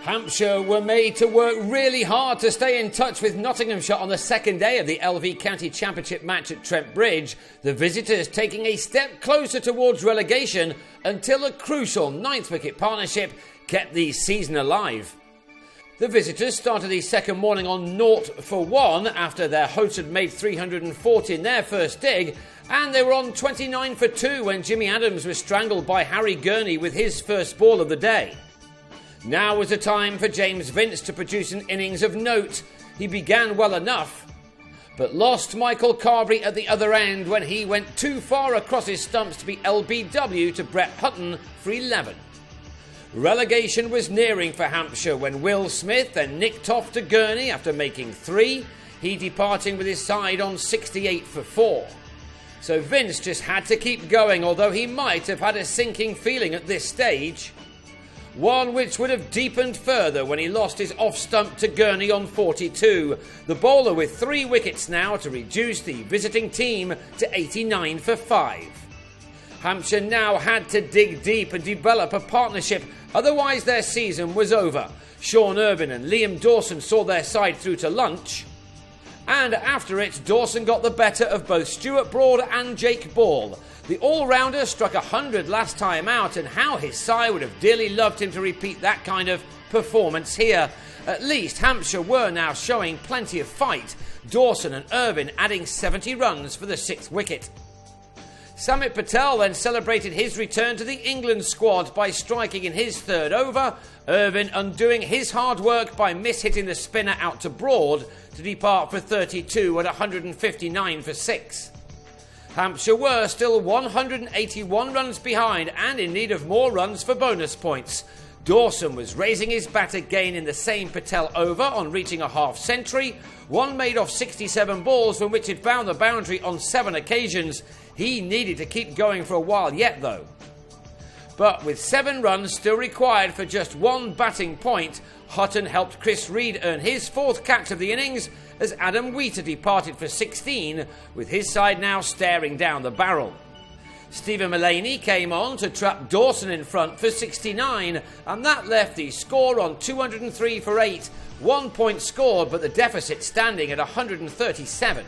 Hampshire were made to work really hard to stay in touch with Nottinghamshire on the second day of the LV County Championship match at Trent Bridge, the visitors taking a step closer towards relegation until a crucial ninth wicket partnership kept the season alive. The visitors started the second morning on 0-for-1 after their hosts had made 340 in their first dig, and they were on 29-for-2 when Jimmy Adams was strangled by Harry Gurney with his first ball of the day. Now was the time for James Vince to produce an innings of note. He began well enough, but lost Michael Carberry at the other end when he went too far across his stumps to be LBW to Brett Hutton for 11. Relegation was nearing for Hampshire when Will Smith then nicked off to Gurney after making 3, he departing with his side on 68-for-4. So Vince just had to keep going, although he might have had a sinking feeling at this stage. One which would have deepened further when he lost his off-stump to Gurney on 42. The bowler with 3 wickets now to reduce the visiting team to 89-for-5. Hampshire now had to dig deep and develop a partnership, otherwise their season was over. Sean Irvine and Liam Dawson saw their side through to lunch. And after it, Dawson got the better of both Stuart Broad and Jake Ball. The all-rounder struck 100 last time out, and how his side would have dearly loved him to repeat that kind of performance here. At least Hampshire were now showing plenty of fight, Dawson and Irvine adding 70 runs for the 6th wicket. Samit Patel then celebrated his return to the England squad by striking in his 3rd over, Irvine undoing his hard work by mishitting the spinner out to Broad to depart for 32 at 159-for-6. Hampshire were still 181 runs behind and in need of more runs for bonus points. Dawson was raising his bat again in the same Patel over on reaching a half-century, one made off 67 balls from which he'd found the boundary on 7 occasions. He needed to keep going for a while yet though. But with 7 runs still required for just 1 batting point, Hutton helped Chris Reed earn his 4th catch of the innings as Adam Wheater departed for 16, with his side now staring down the barrel. Stephen Mullaney came on to trap Dawson in front for 69, and that left the score on 203-for-8, 1 point scored but the deficit standing at 137.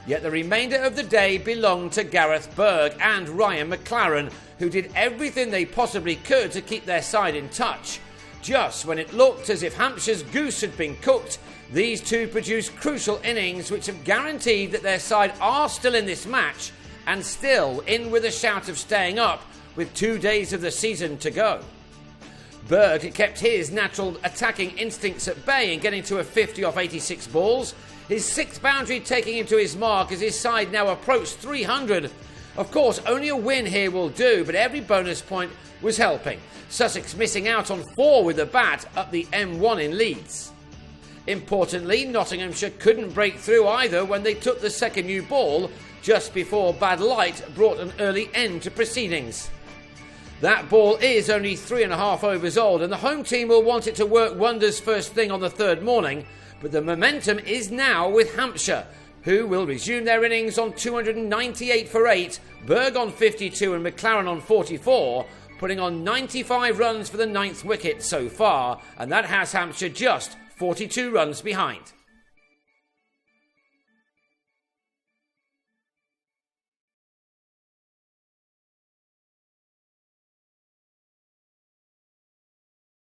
Yet the remainder of the day belonged to Gareth Berg and Ryan McLaren, who did everything they possibly could to keep their side in touch. Just when it looked as if Hampshire's goose had been cooked, these two produced crucial innings which have guaranteed that their side are still in this match and still in with a shout of staying up with 2 days of the season to go. Berg kept his natural attacking instincts at bay in getting to a 50 off 86 balls, his 6th boundary taking him to his mark as his side now approached 300. Of course, only a win here will do, but every bonus point was helping. Sussex missing out on 4 with the bat up the M1 in Leeds. Importantly, Nottinghamshire couldn't break through either when they took the second new ball just before bad light brought an early end to proceedings. That ball is only 3.5 overs old, and the home team will want it to work wonders first thing on the 3rd morning, but the momentum is now with Hampshire, who will resume their innings on 298-for-8, Berg on 52 and McLaren on 44, putting on 95 runs for the 9th wicket so far, and that has Hampshire just 42 runs behind.